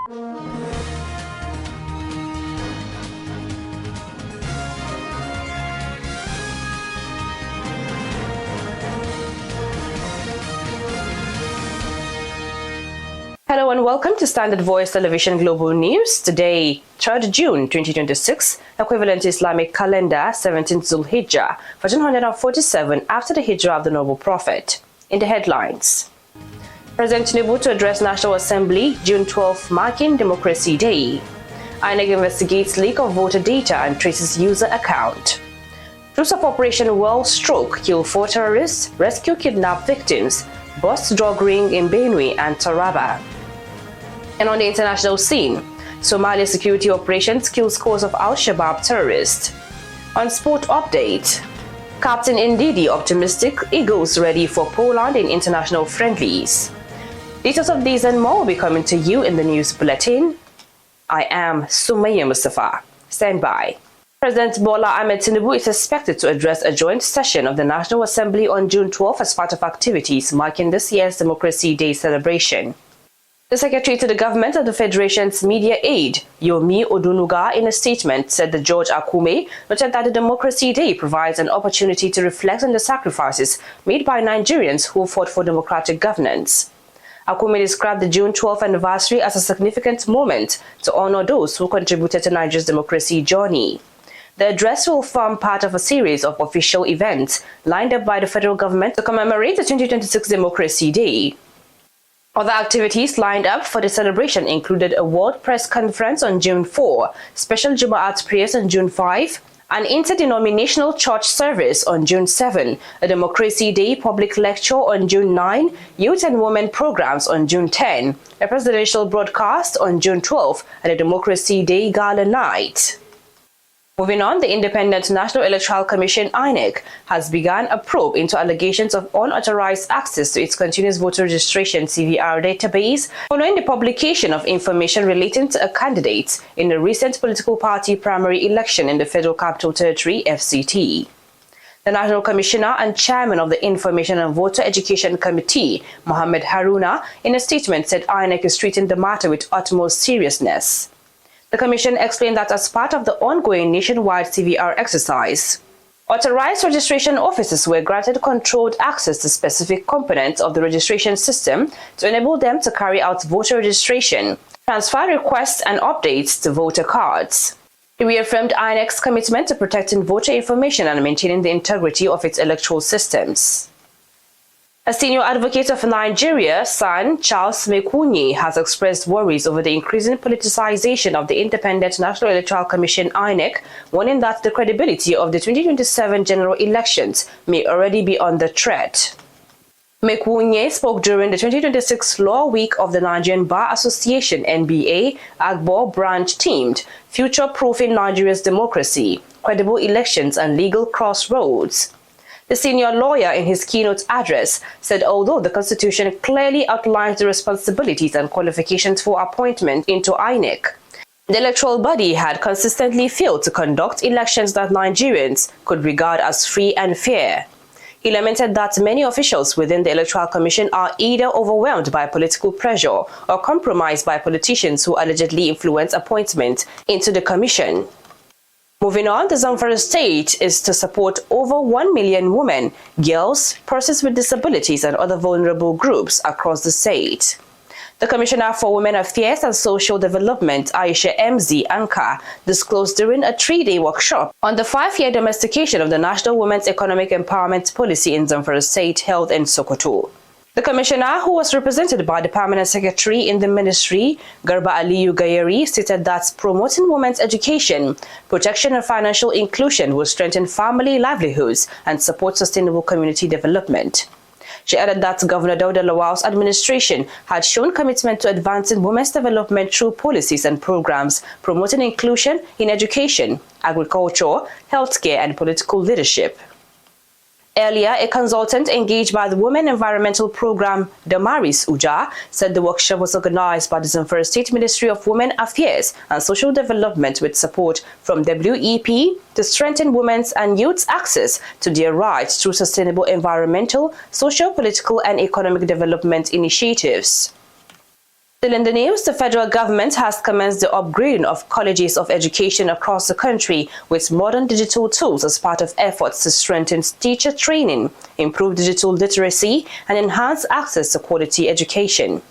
Hello and welcome to Standard Voice Television Global News. Today, 3rd June 2026, equivalent to Islamic calendar 17th Zulhijjah, 1447 after the Hijrah of the Noble Prophet. In the headlines, President Tinubu to address National Assembly June 12, marking Democracy Day. INEC investigates leak of voter data and traces user account. Troops of Operation World Stroke kill 4 terrorists, rescue kidnapped victims, bust drug ring in Benue and Taraba. And on the international scene, Somalia security operations kill scores of Al-Shabaab terrorists. On sport update, Captain Ndidi optimistic, Eagles ready for Poland in international friendlies. Details of these and more will be coming to you in the news bulletin. I am Sumaya Mustafa. Stand by. President Bola Ahmed Tinubu is expected to address a joint session of the National Assembly on June 12 as part of activities marking this year's Democracy Day celebration. The Secretary to the Government of the Federation's Media Aid, Yomi Odunuga, in a statement said that George Akume noted that the Democracy Day provides an opportunity to reflect on the sacrifices made by Nigerians who fought for democratic governance. Akume described the June 12th anniversary as a significant moment to honor those who contributed to Nigeria's democracy journey. The address will form part of a series of official events lined up by the federal government to commemorate the 2026 Democracy Day. Other activities lined up for the celebration included a World Press Conference on June 4, special Jumu'at prayers on June 5, an interdenominational church service on June 7, a Democracy Day public lecture on June 9, youth and women programs on June 10, a presidential broadcast on June 12, and a Democracy Day gala night. Moving on, the Independent National Electoral Commission (INEC) has begun a probe into allegations of unauthorized access to its continuous voter registration (CVR) database following the publication of information relating to a candidate in a recent political party primary election in the Federal Capital Territory (FCT). The National Commissioner and Chairman of the Information and Voter Education Committee, Mohammed Haruna, in a statement said INEC is treating the matter with utmost seriousness. The Commission explained that as part of the ongoing nationwide CVR exercise, authorized registration officers were granted controlled access to specific components of the registration system to enable them to carry out voter registration, transfer requests and updates to voter cards. He reaffirmed INEC's commitment to protecting voter information and maintaining the integrity of its electoral systems. A senior advocate of Nigeria, SAN, Charles Mekunyi, has expressed worries over the increasing politicization of the Independent National Electoral Commission (INEC), warning that the credibility of the 2027 general elections may already be under threat. Mekunyi spoke during the 2026 Law Week of the Nigerian Bar Association (NBA) Agbo branch themed Future-Proofing Nigeria's Democracy, Credible Elections and Legal Crossroads. The senior lawyer in his keynote address said although the Constitution clearly outlines the responsibilities and qualifications for appointment into INEC, the electoral body had consistently failed to conduct elections that Nigerians could regard as free and fair. He lamented that many officials within the Electoral Commission are either overwhelmed by political pressure or compromised by politicians who allegedly influence appointment into the commission. Moving on, the Zamfara state is to support over 1 million women, girls, persons with disabilities and other vulnerable groups across the state. The Commissioner for Women Affairs and Social Development, Aisha MZ Anka, disclosed during a 3-day workshop on the 5-year domestication of the National Women's Economic Empowerment Policy in Zamfara State held in Sokoto. The Commissioner, who was represented by the Permanent Secretary in the Ministry, Garba Aliyu Gayeri, stated that promoting women's education, protection and financial inclusion will strengthen family livelihoods and support sustainable community development. She added that Governor Dauda Lawal's administration had shown commitment to advancing women's development through policies and programs promoting inclusion in education, agriculture, healthcare and political leadership. Earlier, a consultant engaged by the Women Environmental Program, Damaris Uja, said the workshop was organized by the Zamfara State Ministry of Women Affairs and Social Development with support from WEP to strengthen women's and youth's access to their rights through sustainable environmental, socio-political and economic development initiatives. Still in the news, the federal government has commenced the upgrading of colleges of education across the country with modern digital tools as part of efforts to strengthen teacher training, improve digital literacy, and enhance access to quality education.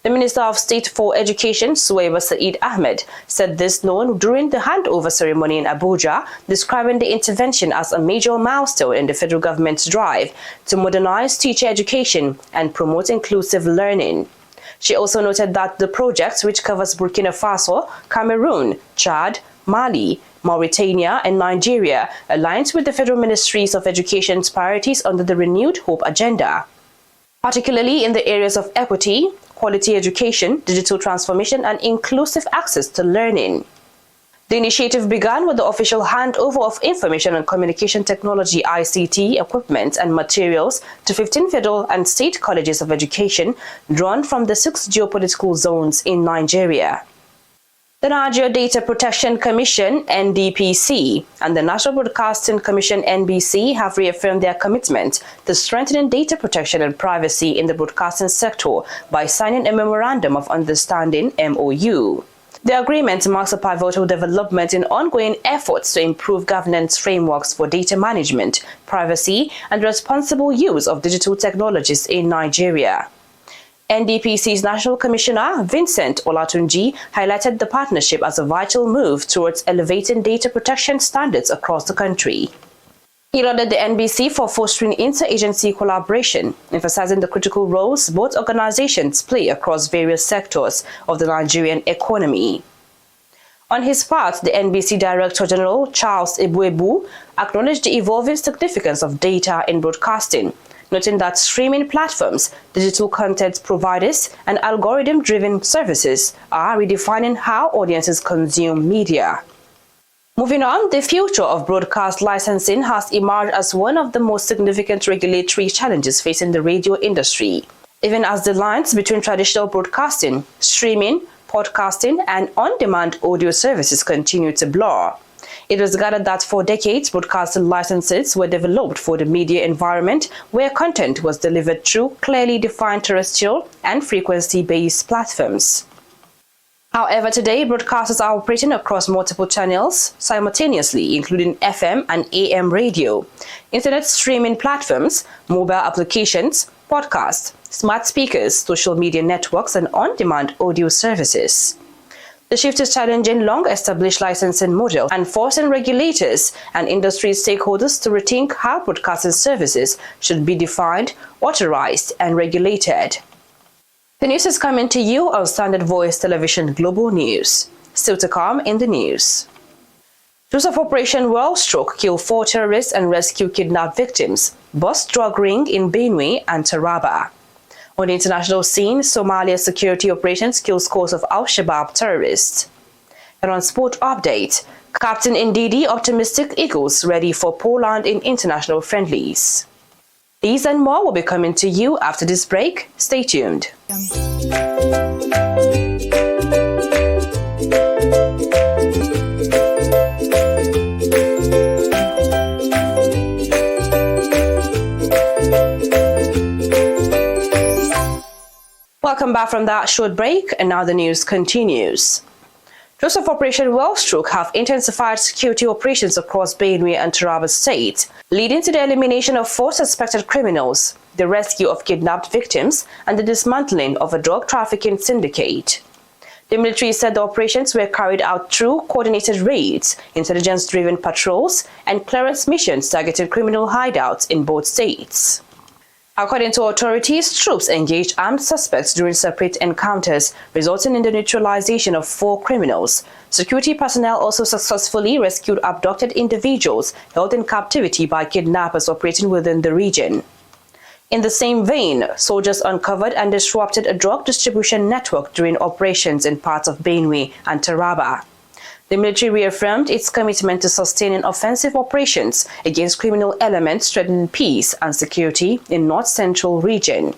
The Minister of State for Education, Svtv Ahmed, said this known during the handover ceremony in Abuja, describing the intervention as a major milestone in the federal government's drive to modernize teacher education and promote inclusive learning. She also noted that the project, which covers Burkina Faso, Cameroon, Chad, Mali, Mauritania, and Nigeria, aligns with the Federal Ministries of Education's priorities under the Renewed Hope agenda, particularly in the areas of equity, quality education, digital transformation, and inclusive access to learning. The initiative began with the official handover of information and communication technology ICT equipment and materials to 15 federal and state colleges of education drawn from the 6 geopolitical zones in Nigeria. The Nigeria Data Protection Commission (NDPC) and the National Broadcasting Commission (NBC) have reaffirmed their commitment to strengthening data protection and privacy in the broadcasting sector by signing a Memorandum of Understanding (MOU). The agreement marks a pivotal development in ongoing efforts to improve governance frameworks for data management, privacy, and responsible use of digital technologies in Nigeria. NDPC's National Commissioner, Vincent Olatunji, highlighted the partnership as a vital move towards elevating data protection standards across the country. He lauded the NBC for fostering interagency collaboration, emphasizing the critical roles both organizations play across various sectors of the Nigerian economy. On his part, the NBC Director General, Charles Ebuebu, acknowledged the evolving significance of data in broadcasting, noting that streaming platforms, digital content providers, and algorithm-driven services are redefining how audiences consume media. Moving on, the future of broadcast licensing has emerged as one of the most significant regulatory challenges facing the radio industry, even as the lines between traditional broadcasting, streaming, podcasting, and on-demand audio services continue to blur. It was gathered that for decades, broadcasting licenses were developed for the media environment where content was delivered through clearly defined terrestrial and frequency-based platforms. However, today, broadcasters are operating across multiple channels simultaneously, including FM and AM radio, internet streaming platforms, mobile applications, podcasts, smart speakers, social media networks, and on-demand audio services. The shift is challenging long-established licensing models and forcing regulators and industry stakeholders to rethink how broadcasting services should be defined, authorized, and regulated. The news is coming to you on Standard Voice Television Global News. Still to come in the news. Those of Operation Wellstroke kill 4 terrorists and rescue kidnapped victims, bust drug ring in Benue and Taraba. On the international scene, Somalia's security operations kill scores of Al-Shabaab terrorists. And on sport update, Captain Ndidi optimistic Eagles ready for Poland in international friendlies. These and more will be coming to you after this break. Stay tuned. Welcome back from that short break, and now the news continues. Those of Operation Wellstroke have intensified security operations across Benue and Taraba State, leading to the elimination of 4 suspected criminals, the rescue of kidnapped victims, and the dismantling of a drug trafficking syndicate. The military said the operations were carried out through coordinated raids, intelligence-driven patrols, and clearance missions targeting criminal hideouts in both states. According to authorities, troops engaged armed suspects during separate encounters, resulting in the neutralization of 4 criminals. Security personnel also successfully rescued abducted individuals held in captivity by kidnappers operating within the region. In the same vein, soldiers uncovered and disrupted a drug distribution network during operations in parts of Benue and Taraba. The military reaffirmed its commitment to sustaining offensive operations against criminal elements threatening peace and security in North Central region.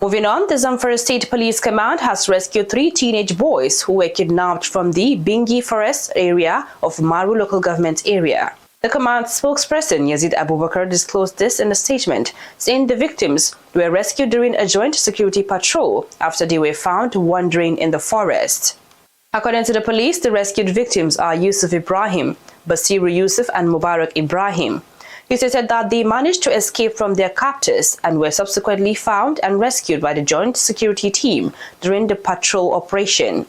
Moving on, the Zamfara State Police Command has rescued 3 teenage boys who were kidnapped from the Bingi Forest area of Maru local government area. The command spokesperson Yazid Abubakar disclosed this in a statement, saying the victims were rescued during a joint security patrol after they were found wandering in the forest. According to the police, the rescued victims are Yusuf Ibrahim, Basiru Yusuf and Mubarak Ibrahim. He stated that they managed to escape from their captors and were subsequently found and rescued by the joint security team during the patrol operation.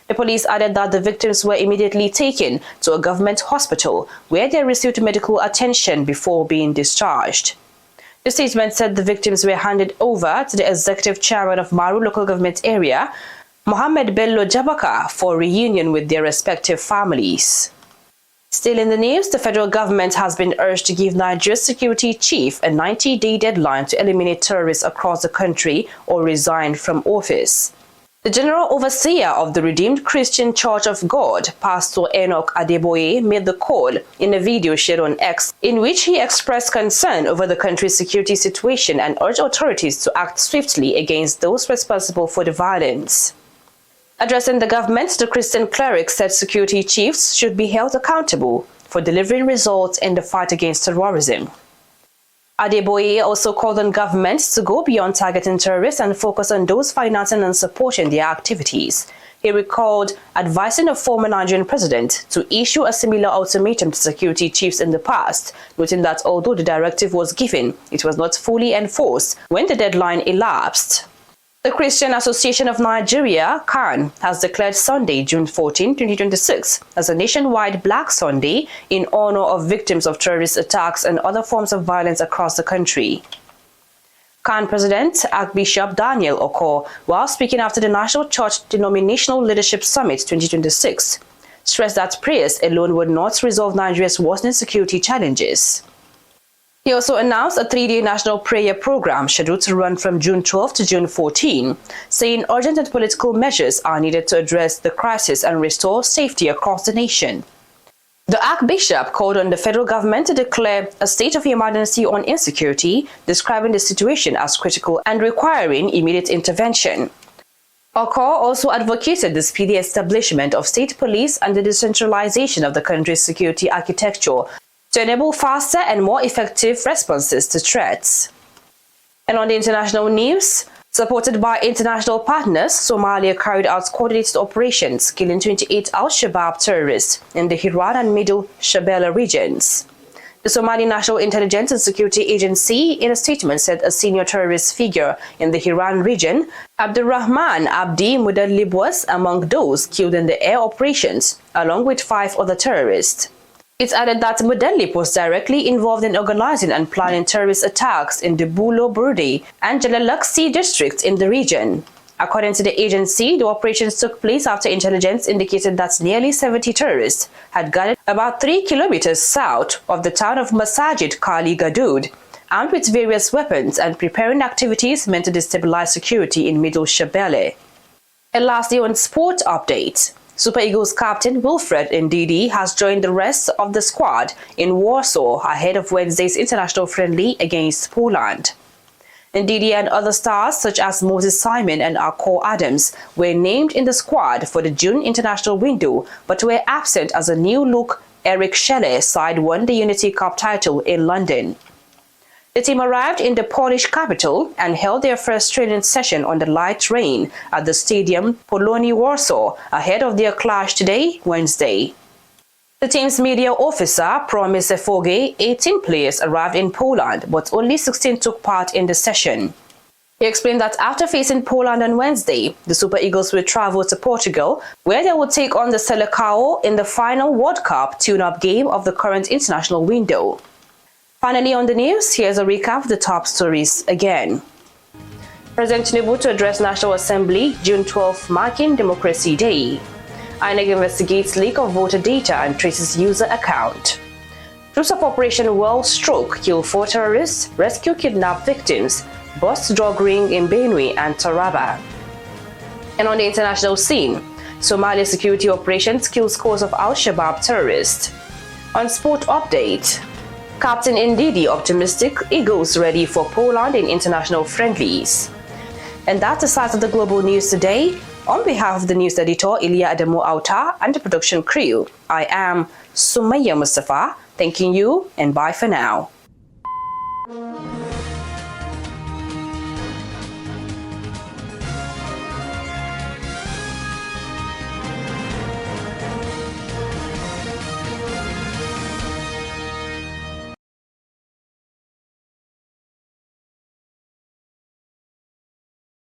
The police added that the victims were immediately taken to a government hospital where they received medical attention before being discharged. The statement said the victims were handed over to the executive chairman of Maru local government area, Mohammed Bello Jabaka, for reunion with their respective families. Still in the news, the federal government has been urged to give Nigeria's security chief a 90-day deadline to eliminate terrorists across the country or resign from office. The General Overseer of the Redeemed Christian Church of God, Pastor Enoch Adeboye, made the call in a video shared on X, in which he expressed concern over the country's security situation and urged authorities to act swiftly against those responsible for the violence. Addressing the government, the Christian cleric said security chiefs should be held accountable for delivering results in the fight against terrorism. Adeboye also called on governments to go beyond targeting terrorists and focus on those financing and supporting their activities. He recalled advising a former Nigerian president to issue a similar ultimatum to security chiefs in the past, noting that although the directive was given, it was not fully enforced when the deadline elapsed. The Christian Association of Nigeria, CAN, has declared Sunday, June 14, 2026, as a nationwide Black Sunday in honor of victims of terrorist attacks and other forms of violence across the country. CAN President Archbishop Daniel Okor, while speaking after the National Church Denominational Leadership Summit 2026, stressed that prayers alone would not resolve Nigeria's worsening security challenges. He also announced a 3-day national prayer program scheduled to run from June 12 to June 14, saying urgent and political measures are needed to address the crisis and restore safety across the nation. The Archbishop called on the federal government to declare a state of emergency on insecurity, describing the situation as critical and requiring immediate intervention. Okor also advocated the speedy establishment of state police and the decentralization of the country's security architecture to enable faster and more effective responses to threats. And on the international news, supported by international partners, Somalia carried out coordinated operations, killing 28 al-Shabaab terrorists in the Hiran and Middle Shabelle regions. The Somali National Intelligence and Security Agency, in a statement, said a senior terrorist figure in the Hiran region, Abdurrahman Abdi Mudallib, was among those killed in the air operations, along with 5 other terrorists. It added that Mudallib was directly involved in organizing and planning terrorist attacks in the Bulo Burde and Jalalaqsi districts in the region. According to the agency, the operations took place after intelligence indicated that nearly 70 terrorists had gathered about 3 kilometers south of the town of Masajid Kali Gadood, armed with various weapons and preparing activities meant to destabilize security in Middle Shabelle. And lastly, on sport updates, Super Eagles captain Wilfred Ndidi has joined the rest of the squad in Warsaw ahead of Wednesday's international friendly against Poland. Ndidi and other stars such as Moses Simon and Akor Adams were named in the squad for the June international window, but were absent as a new-look Eric Schelle side won the Unity Cup title in London. The team arrived in the Polish capital and held their first training session on the light rain at the Stadium Polonii Warsaw ahead of their clash today, Wednesday. The team's media officer promised Efoge 18 players arrived in Poland, but only 16 took part in the session. He explained that after facing Poland on Wednesday, the Super Eagles will travel to Portugal, where they will take on the Seleção in the final World Cup tune-up game of the current international window. Finally on the news, here's a recap of the top stories again. President Tinubu to address National Assembly, June 12, marking Democracy Day. INEC investigates leak of voter data and traces user account. Troops of Operation World Stroke kill 4 terrorists, rescue kidnapped victims, bust drug ring in Benue and Taraba. And on the international scene, Somalia security operations kill scores of al-Shabaab terrorists. On sport update, Captain Ndidi optimistic, Eagles ready for Poland in international friendlies. And that's the size of the global news today. On behalf of the news editor Ilya Adamu Auta and the production crew, I am Sumaya Mustafa. Thanking you and bye for now.